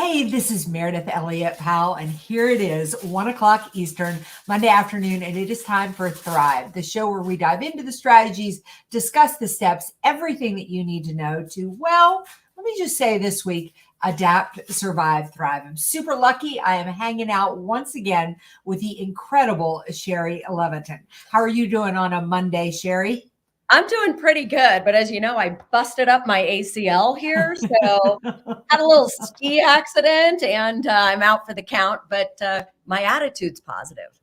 Hey, this is Meridith Elliott Powell, and here it is, 1 o'clock Eastern, Monday afternoon, and it is time for Thrive, the show where we dive into the strategies, discuss the steps, everything that you need to know to, well, let me just say this week, adapt, survive, thrive. I'm super lucky. I am hanging out once again with the incredible Shari Levitin. How are you doing on a Monday, Shari? I'm doing pretty good, but as you know, I busted up my ACL here, so had a little ski accident, and I'm out for the count, but my attitude's positive.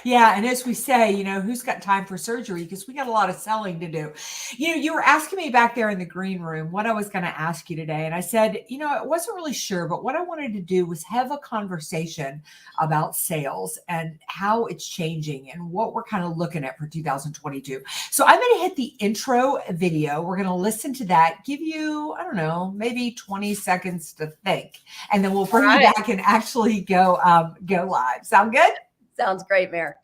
Yeah. And as we say, who's got time for surgery? Because we got a lot of selling to do. You were asking me back there in the green room what I was going to ask you today. And I said, I wasn't really sure, but what I wanted to do was have a conversation about sales and how it's changing and what we're kind of looking at for 2022. So I'm going to hit the intro video. We're going to listen to that, give you, I don't know, maybe 20 seconds to think, and then we'll bring you back and actually go live. Sound good? Sounds great, Mayor.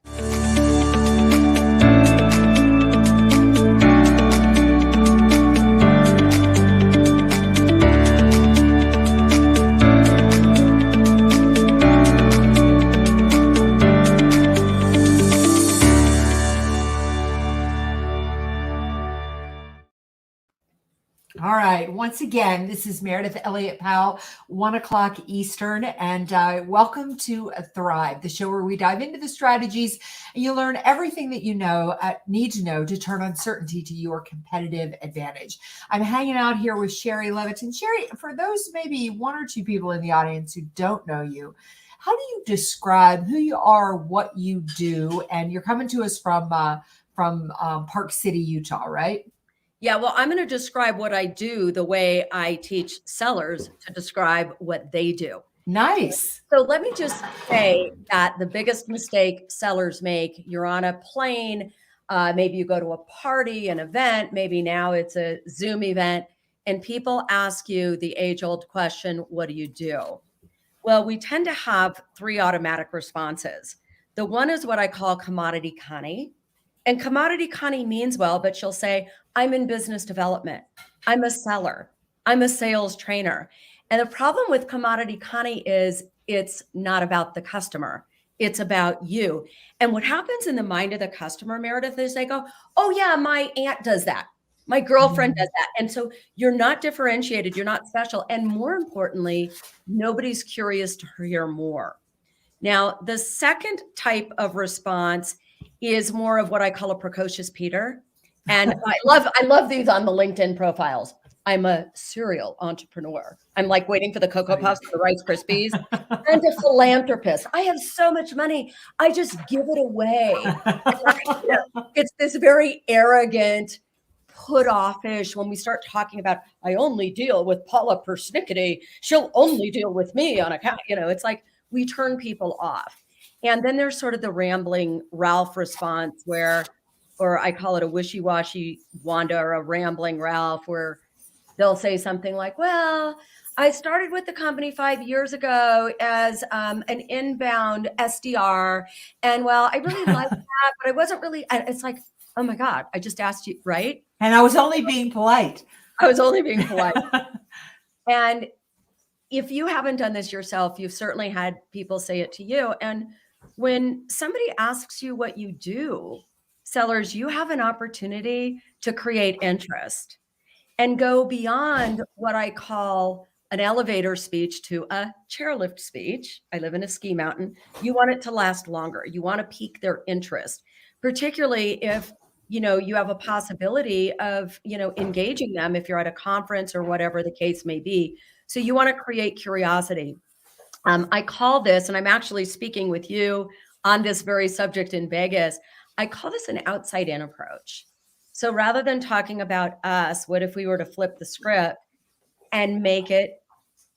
All right. Once again, this is Meridith Elliott Powell, 1 o'clock Eastern, and welcome to Thrive, the show where we dive into the strategies and you learn everything that you need to know to turn uncertainty to your competitive advantage. I'm hanging out here with Shari Levitin. Shari, for those maybe one or two people in the audience who don't know you, how do you describe who you are, what you do? And you're coming to us from Park City, Utah, right? Yeah, well, I'm going to describe what I do the way I teach sellers to describe what they do. Nice. So let me just say that the biggest mistake sellers make, you're on a plane, maybe you go to a party, an event, maybe now it's a Zoom event, and people ask you the age-old question, what do you do? Well, we tend to have three automatic responses. The one is what I call commodity Connie. And commodity Connie means well, but she'll say, I'm in business development. I'm a seller. I'm a sales trainer. And the problem with commodity Connie is it's not about the customer. It's about you. And what happens in the mind of the customer, Meridith, is they go, oh yeah, my aunt does that. My girlfriend does that. And so you're not differentiated. You're not special. And more importantly, nobody's curious to hear more. Now, the second type of response is more of what I call a precocious Peter. And I love these on the LinkedIn profiles. I'm a serial entrepreneur. I'm like waiting for the Cocoa Puffs, the Rice Krispies, and a philanthropist. I have so much money. I just give it away. It's this very arrogant, put offish when we start talking about, I only deal with Paula persnickety. She'll only deal with me on account. It's like we turn people off. And then there's sort of the rambling Ralph response or I call it a wishy-washy Wanda or a rambling Ralph, where they'll say something like, well, I started with the company 5 years ago as an inbound SDR. And well, I really liked that, but I wasn't really, it's like, oh my God, I just asked you, right? And I was only being polite. I was only being polite. And if you haven't done this yourself, you've certainly had people say it to you. And when somebody asks you what you do, sellers, you have an opportunity to create interest and go beyond what I call an elevator speech to a chairlift speech. I live in a ski mountain. You want it to last longer. You want to pique their interest, particularly if you have a possibility of engaging them if you're at a conference or whatever the case may be. So you want to create curiosity. I call this, and I'm actually speaking with you on this very subject in Vegas, I call this an outside-in approach. So rather than talking about us, what if we were to flip the script and make it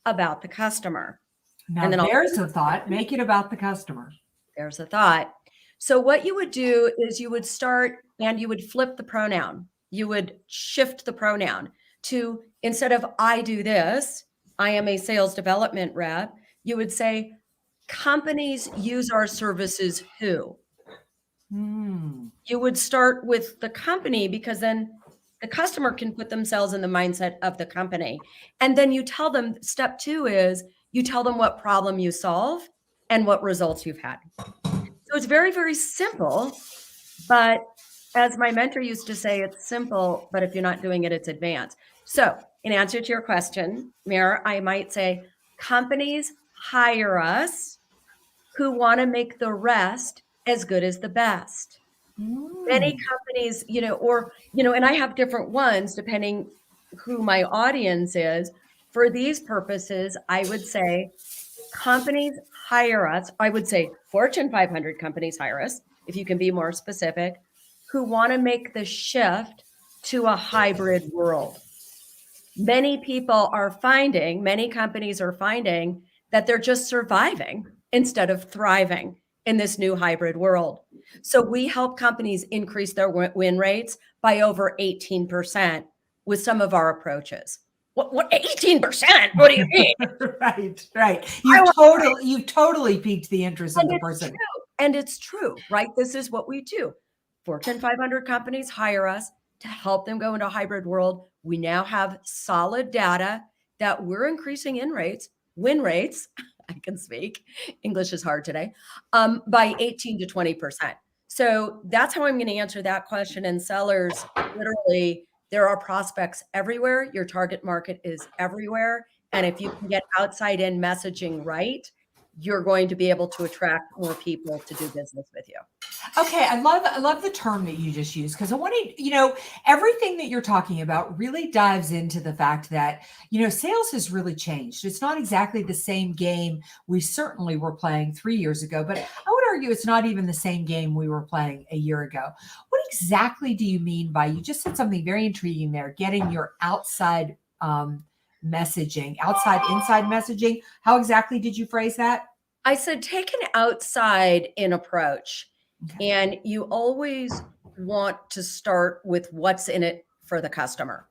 about the customer? Now, and then there's a thought, make it about the customer. There's a thought. So what you would do is you would start and you would flip the pronoun. You would shift the pronoun to, instead of I do this, I am a sales development rep, you would say, companies use our services who? You would start with the company, because then the customer can put themselves in the mindset of the company. And then you tell them step 2 is You tell them what problem you solve and what results you've had. So it's very, very simple. But as my mentor used to say, it's simple, but if you're not doing it, it's advanced. So in answer to your question, Mira, I might say companies hire us who want to make the rest as good as the best. Many companies, and I have different ones depending who my audience is. For these purposes, I would say companies hire us. I would say Fortune 500 companies hire us, if you can be more specific, who want to make the shift to a hybrid world. Many companies are finding that they're just surviving instead of thriving in this new hybrid world. So we help companies increase their win rates by over 18% with some of our approaches. What 18%? What do you mean? Right. You've totally piqued the interest of the person. And it's true, right? This is what we do. Fortune 500 companies hire us to help them go into a hybrid world. We now have solid data that we're increasing win rates, I can speak, English is hard today, by 18 to 20%. So that's how I'm going to answer that question. And sellers, literally, there are prospects everywhere. Your target market is everywhere. And if you can get outside in messaging right, you're going to be able to attract more people to do business with you. Okay, I love the term that you just used, because I want to, everything that you're talking about really dives into the fact that, sales has really changed. It's not exactly the same game we certainly were playing 3 years ago, but I would argue it's not even the same game we were playing a year ago. What exactly do you mean by, you just said something very intriguing there, getting your outside messaging, inside messaging? How exactly did you phrase that? I said, take an outside in approach. Okay. And you always want to start with what's in it for the customer.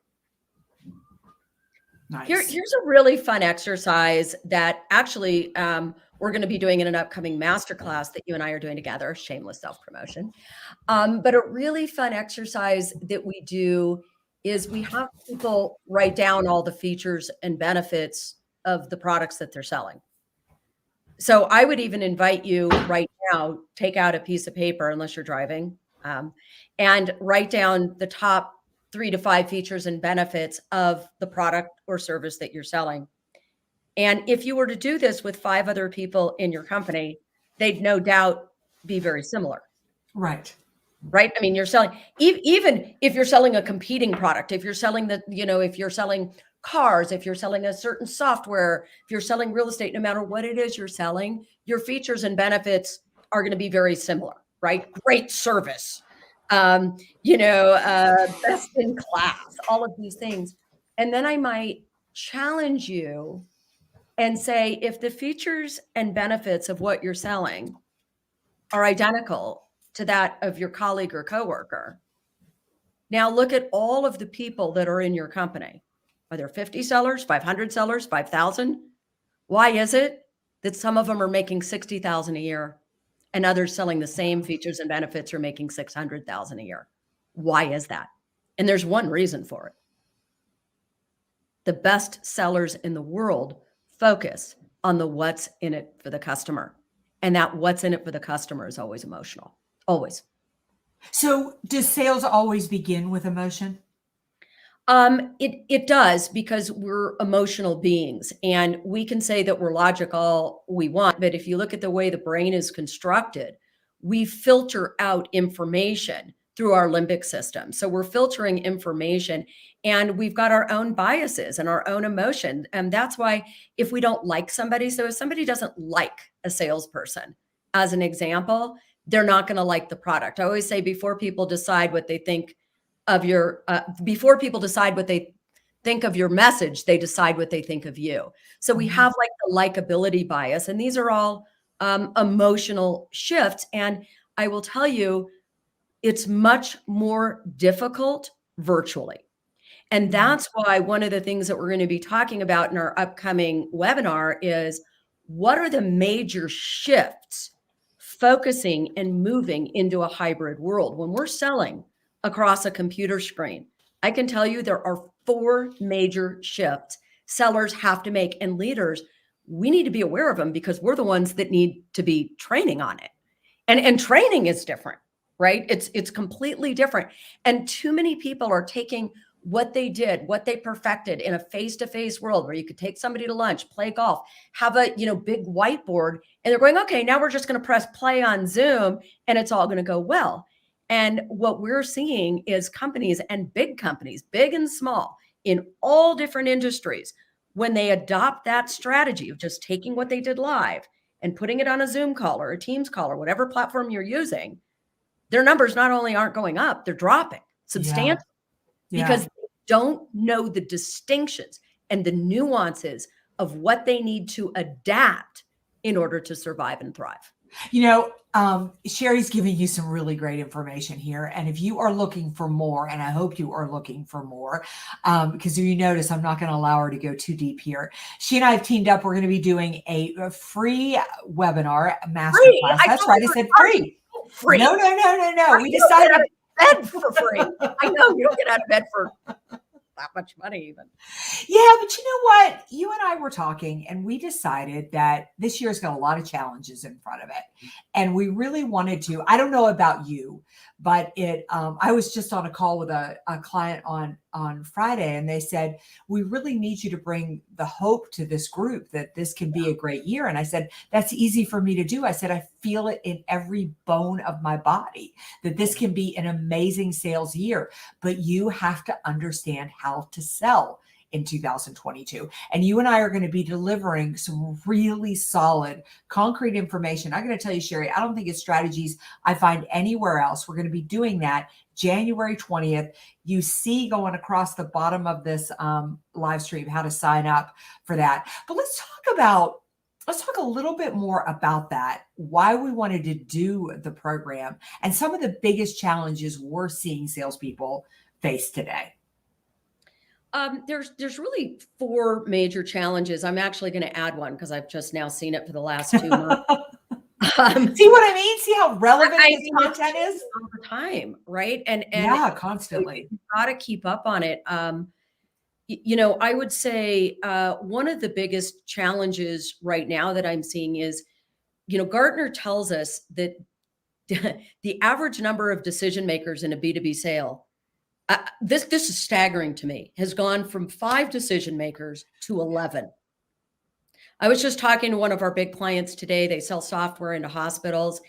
Nice. Here's a really fun exercise that actually we're going to be doing in an upcoming masterclass that you and I are doing together, shameless self-promotion. But a really fun exercise that we do is we have people write down all the features and benefits of the products that they're selling. So I would even invite you right now, take out a piece of paper, unless you're driving, and write down the top 3 to 5 features and benefits of the product or service that you're selling. And if you were to do this with 5 other people in your company, they'd no doubt be very similar. Right. Right. I mean, you're selling, even if you're selling a competing product, if you're selling if you're selling cars, if you're selling a certain software, if you're selling real estate, no matter what it is you're selling, your features and benefits are going to be very similar, right? Great service, best in class, all of these things. And then I might challenge you and say, if the features and benefits of what you're selling are identical to that of your colleague or coworker, now look at all of the people that are in your company. Are there 50 sellers, 500 sellers, 5,000? Why is it that some of them are making 60,000 a year and others selling the same features and benefits are making 600,000 a year? Why is that? And there's one reason for it. The best sellers in the world focus on the what's in it for the customer. And that what's in it for the customer is always emotional, always. So does sales always begin with emotion? It does, because we're emotional beings, and we can say that we're logical we want, but if you look at the way the brain is constructed, we filter out information through our limbic system. So we're filtering information, and we've got our own biases and our own emotion. And that's why if we don't like somebody, so if somebody doesn't like a salesperson, as an example, they're not going to like the product. I always say, before people decide what they think of your, before people decide what they think of your message, they decide what they think of you. So we have like the likability bias, and these are all emotional shifts. And I will tell you, it's much more difficult virtually. And that's why one of the things that we're going to be talking about in our upcoming webinar is, what are the major shifts focusing and moving into a hybrid world? When we're selling across a computer screen, I can tell you there are 4 major shifts sellers have to make, and leaders, we need to be aware of them because we're the ones that need to be training on it. And training is different, right? It's completely different. And too many people are taking what they did, what they perfected in a face-to-face world where you could take somebody to lunch, play golf, have a, big whiteboard, and they're going, okay, now we're just going to press play on Zoom and it's all going to go well. And what we're seeing is companies and big companies, big and small, in all different industries, when they adopt that strategy of just taking what they did live and putting it on a Zoom call or a Teams call or whatever platform you're using, their numbers not only aren't going up, they're dropping substantially because they don't know the distinctions and the nuances of what they need to adapt in order to survive and thrive. Shari's giving you some really great information here. And if you are looking for more, and I hope you are looking for more, because you notice I'm not going to allow her to go too deep here. She and I have teamed up. We're going to be doing a free webinar, a masterclass. That's right. I said free. Free. No. We decided bed for free. I know you don't get out of bed for that much money even. Yeah, but you know what? You and I were talking and we decided that this year's got a lot of challenges in front of it. And we really wanted to, I don't know about you, but I was just on a call with a client on Friday, and they said, we really need you to bring the hope to this group that this can be a great year. And I said, that's easy for me to do. I said, I feel it in every bone of my body that this can be an amazing sales year, but you have to understand how to sell in 2022. And you and I are going to be delivering some really solid, concrete information. I'm going to tell you, Shari, I don't think it's strategies I find anywhere else. We're going to be doing that January 20th. You see going across the bottom of this live stream how to sign up for that. But let's talk a little bit more about that, why we wanted to do the program and some of the biggest challenges we're seeing salespeople face today. There's really 4 major challenges. I'm actually going to add one because I've just now seen it for the last 2 months. See what I mean? See how relevant this content is? All the time, right? And yeah, constantly. You've got to keep up on it. I would say one of the biggest challenges right now that I'm seeing is, Gartner tells us that the average number of decision makers in a B2B sale, this is staggering to me, has gone from 5 decision makers to 11. I was just talking to one of our big clients today. They sell software into hospitals,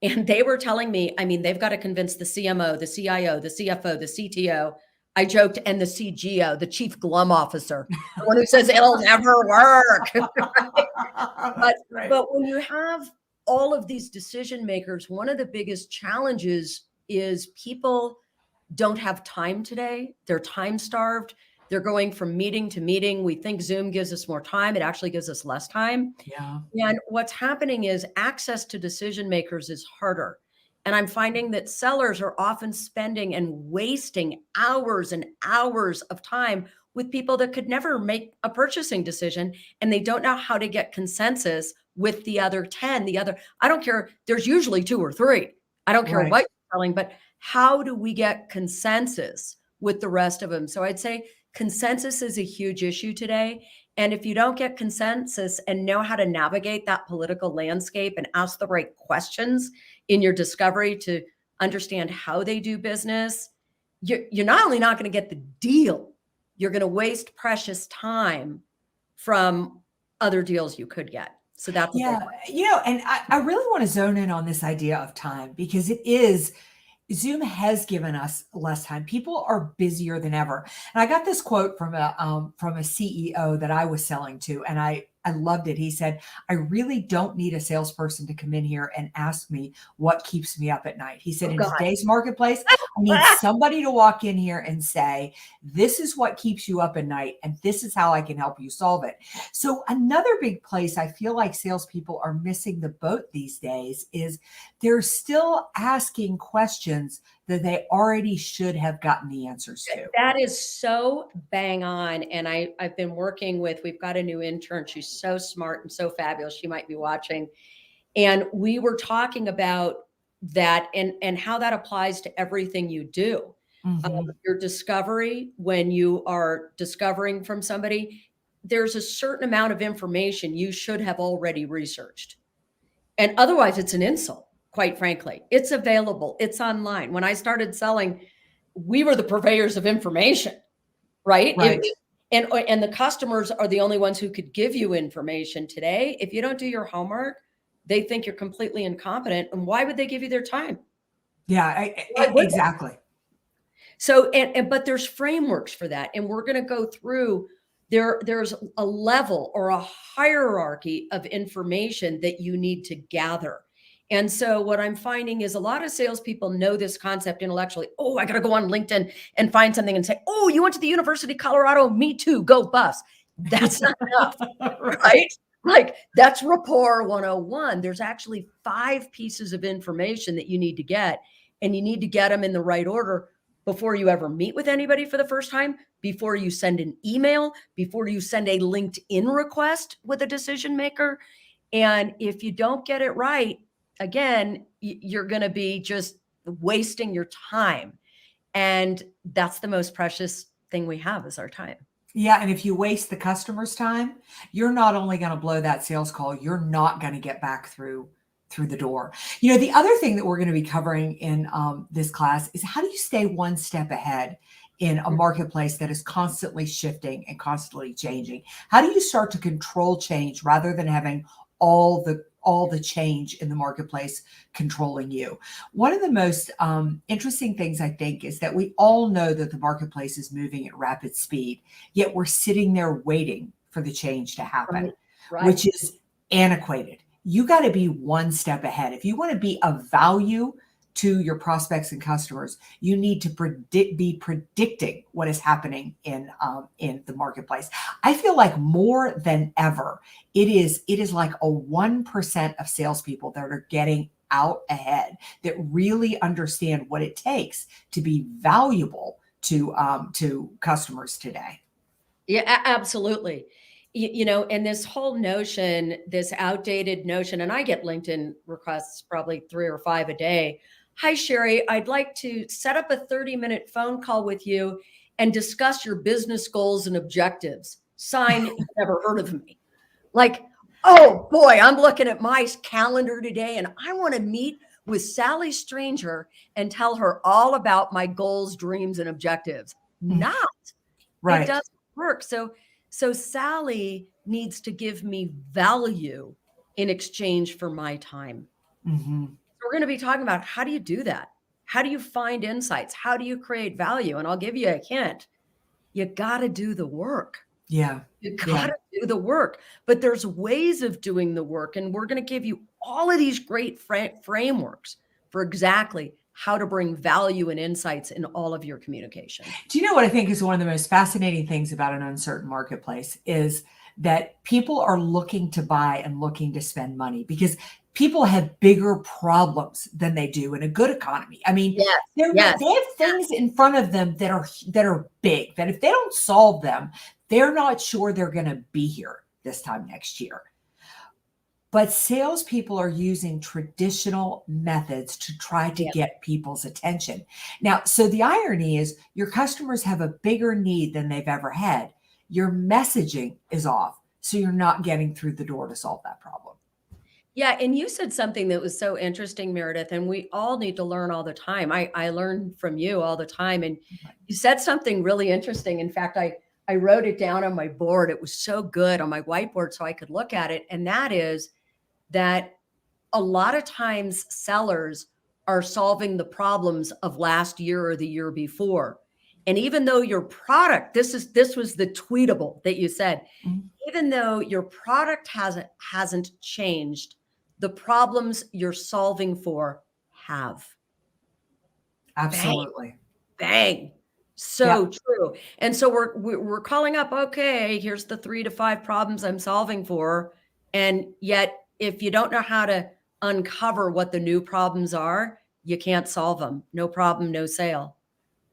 and they were telling me, they've got to convince the CMO, the CIO, the CFO, the CTO. I joked, and the CGO, the chief glum officer, the one who says it'll never work. But when you have all of these decision makers, one of the biggest challenges is people don't have time today. They're time starved. They're going from meeting to meeting. We think Zoom gives us more time. It actually gives us less time. Yeah. And what's happening is access to decision makers is harder. And I'm finding that sellers are often spending and wasting hours and hours of time with people that could never make a purchasing decision, and they don't know how to get consensus with the other 10, I don't care. There's usually 2 or 3. I don't care what you're selling, but how do we get consensus with the rest of them? So I'd say consensus is a huge issue today. And if you don't get consensus and know how to navigate that political landscape and ask the right questions in your discovery to understand how they do business, you're not only not going to get the deal, you're going to waste precious time from other deals you could get. So that's and I really want to zone in on this idea of time, because Zoom has given us less time. People are busier than ever. And I got this quote from a CEO that I was selling to, and I loved it. He said, I really don't need a salesperson to come in here and ask me what keeps me up at night. He said, in today's marketplace, I need somebody to walk in here and say, this is what keeps you up at night, and this is how I can help you solve it. So another big place I feel like salespeople are missing the boat these days is they're still asking questions that they already should have gotten the answers to. That is so bang on. And I've been working with, we've got a new intern. She's so smart and so fabulous. She might be watching. And we were talking about that and how that applies to everything you do. Mm-hmm. Your discovery, when you are discovering from somebody, there's a certain amount of information you should have already researched. And otherwise, it's an insult, quite frankly. It's available, it's online. When I started selling, we were the purveyors of information, right? Right. And the customers are the only ones who could give you information today. If you don't do your homework, they think you're completely incompetent. And why would they give you their time? Yeah, Why would they? exactly. So, but there's frameworks for that. And we're going to go through there's a level or a hierarchy of information that you need to gather. And so what I'm finding is a lot of salespeople know this concept intellectually. Oh, I got to go on LinkedIn and find something and say, oh, you went to the University of Colorado? Me too. Go bus. That's not enough, right? Like that's rapport 101. There's actually 5 pieces of information that you need to get, and you need to get them in the right order before you ever meet with anybody for the first time, before you send an email, before you send a LinkedIn request with a decision maker. And if you don't get it right, again, you're going to be just wasting your time. And that's the most precious thing we have is our time. Yeah. And if you waste the customer's time, you're not only going to blow that sales call, you're not going to get back through the door. You know, the other thing that we're going to be covering in this class is how do you stay one step ahead in a marketplace that is constantly shifting and constantly changing? How do you start to control change rather than having all the change in the marketplace controlling you? One of the most interesting things I think is that we all know that the marketplace is moving at rapid speed, yet we're sitting there waiting for the change to happen, Right. which is antiquated. You got to be one step ahead. If you want to be of value to your prospects and customers, you need to be predicting what is happening in the marketplace. I feel like more than ever, it is like a 1% of salespeople that are getting out ahead, that really understand what it takes to be valuable to customers today. Yeah, absolutely. You know, and this whole notion, this outdated notion, and I get LinkedIn requests probably 3 or 5 a day. Hi, Shari, I'd like to set up a 30-minute phone call with you and discuss your business goals and objectives. Sign, you've never heard of me. Like, oh boy, I'm looking at my calendar today and I want to meet with Sally Stranger and tell her all about my goals, dreams, and objectives. Not. Right. It doesn't work. So Sally needs to give me value in exchange for my time. Mm-hmm. We're going to be talking about how do you do that? How do you find insights? How do you create value? And I'll give you a hint. You got to do the work. Yeah. You got to do the work. But there's ways of doing the work. And we're going to give you all of these great frameworks for exactly how to bring value and insights in all of your communication. Do you know what I think is one of the most fascinating things about an uncertain marketplace is that people are looking to buy and looking to spend money because people have bigger problems than they do in a good economy. I mean, they have things in front of them that are big, that if they don't solve them, they're not sure they're going to be here this time next year. But salespeople are using traditional methods to try to get people's attention. Now, so the irony is your customers have a bigger need than they've ever had. Your messaging is off, so you're not getting through the door to solve that problem. Yeah, and you said something that was so interesting, Meridith, and we all need to learn all the time. I learn from you all the time, and you said something really interesting. In fact, I wrote it down on my board. It was so good on my whiteboard so I could look at it, and that is that a lot of times sellers are solving the problems of last year or the year before. And even though your product, this was the tweetable that you said, even though your product hasn't changed, the problems you're solving for have. Absolutely. Bang. So true. And so we're calling up, okay, here's the 3 to 5 problems I'm solving for. And yet, if you don't know how to uncover what the new problems are, you can't solve them. No problem, no sale.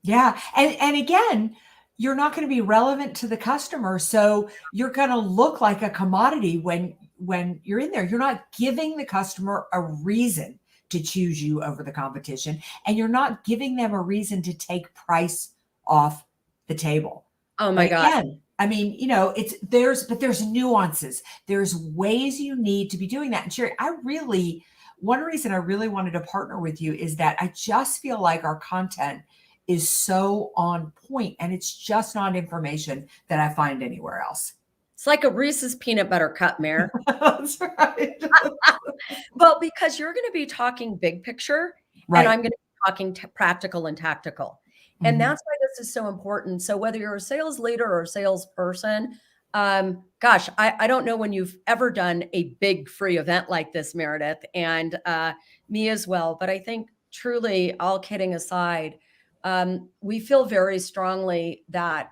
Yeah. And again, you're not going to be relevant to the customer. So you're going to look like a commodity when you're in there. You're not giving the customer a reason to choose you over the competition. And you're not giving them a reason to take price off the table. Oh my God. Again, I mean, there's nuances. There's ways you need to be doing that. And Shari, one reason I really wanted to partner with you is that I just feel like our content is so on point, and it's just not information that I find anywhere else. It's like a Reese's peanut butter cup, Mare. That's right. Well, because you're going to be talking big picture, Right. and I'm going to be talking practical and tactical. And that's why this is so important. So whether you're a sales leader or a salesperson, gosh, I don't know when you've ever done a big free event like this, Meredith, and me as well. But I think truly, all kidding aside, we feel very strongly that,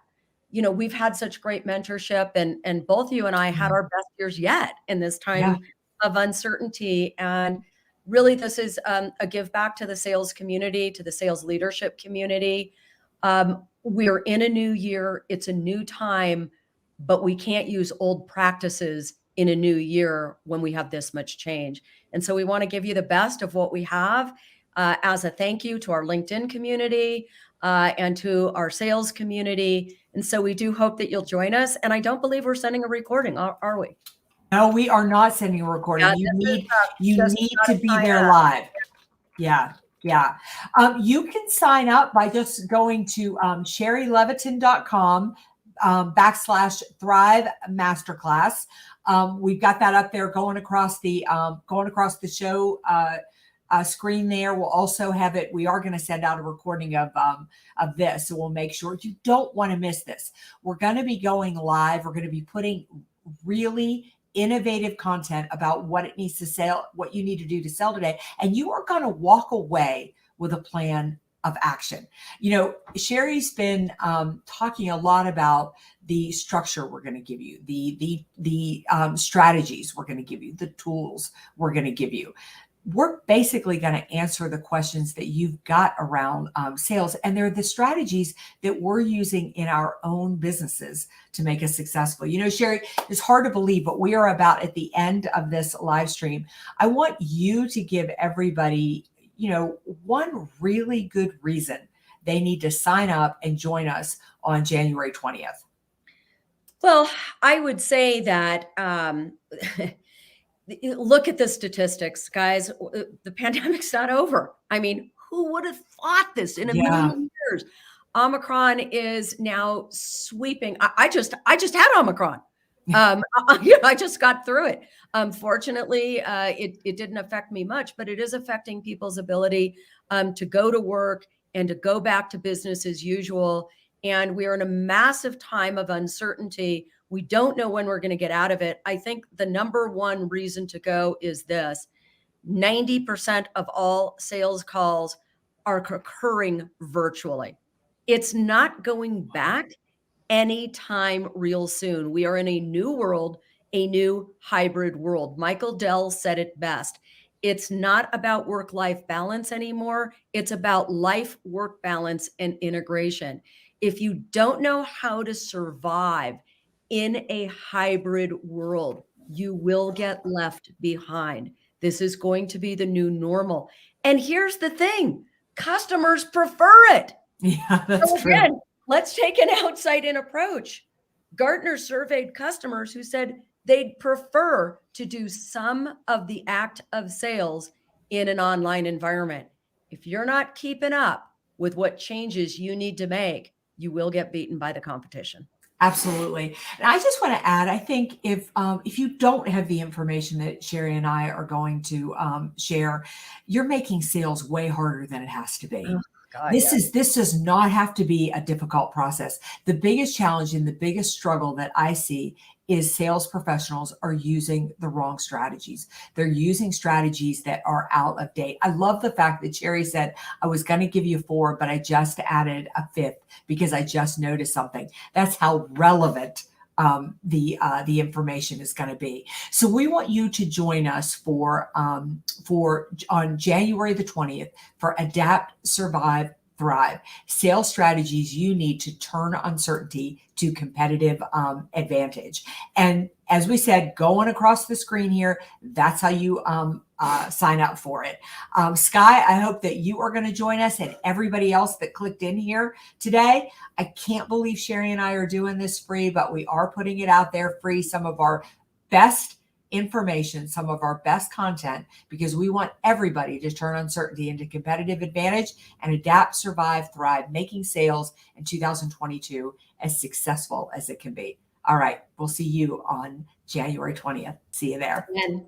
we've had such great mentorship, and both you and I had our best years yet in this time of uncertainty. And really, this is a give back to the sales community, to the sales leadership community. We're in a new year. It's a new time, but we can't use old practices in a new year when we have this much change. And so we want to give you the best of what we have as a thank you to our LinkedIn community and to our sales community. And so we do hope that you'll join us. And I don't believe we're sending a recording, are we? No, we are not sending a recording. Yeah, you need to be there live. Yeah. Yeah. You can sign up by just going to sharilevitin.com /Thrive Masterclass. We've got that up there going across the show screen there. We'll also have it. We are going to send out a recording of this. So we'll make sure you don't want to miss this. We're going to be going live. We're going to be putting really innovative content about what it needs to sell, what you need to do to sell today. And you are going to walk away with a plan of action. Shari's been talking a lot about the structure we're going to give you, the strategies we're going to give you, the tools we're going to give you. We're basically going to answer the questions that you've got around sales. And they're the strategies that we're using in our own businesses to make us successful. Shari, it's hard to believe, but we are about at the end of this live stream. I want you to give everybody, one really good reason they need to sign up and join us on January 20th. Well, I would say that look at the statistics, guys. The pandemic's not over. I mean, who would have thought this in a million years? Omicron is now sweeping. I just had Omicron. I just got through it. Fortunately, it didn't affect me much, but it is affecting people's ability to go to work and to go back to business as usual. And we are in a massive time of uncertainty. We don't know when we're going to get out of it. I think the number one reason to go is this: 90% of all sales calls are occurring virtually. It's not going back anytime real soon. We are in a new world, a new hybrid world. Michael Dell said it best. It's not about work-life balance anymore. It's about life-work balance and integration. If you don't know how to survive in a hybrid world, you will get left behind. This is going to be the new normal. And here's the thing: customers prefer it. Yeah, that's true. Again, let's take an outside-in approach. Gartner surveyed customers who said they'd prefer to do some of the act of sales in an online environment. If you're not keeping up with what changes you need to make, you will get beaten by the competition. Absolutely. And I just want to add, I think if you don't have the information that Shari and I are going to share, you're making sales way harder than it has to be. God, this does not have to be a difficult process. The biggest challenge and the biggest struggle that I see is sales professionals are using the wrong strategies. They're using strategies that are out of date. I love the fact that Shari said, I was going to give you 4, but I just added a 5th because I just noticed something. That's how relevant the information is going to be. So we want you to join us for on January the 20th for Adapt, Survive, Thrive, sales strategies you need to turn uncertainty to competitive advantage. And as we said, going across the screen here, that's how you sign up for it. Sky, I hope that you are going to join us, and everybody else that clicked in here today. I can't believe Shari and I are doing this free, but we are putting it out there free. Some of our best information, some of our best content, because we want everybody to turn uncertainty into competitive advantage and adapt, survive, thrive, making sales in 2022 as successful as it can be. All right. We'll see you on January 20th. See you there. Amen.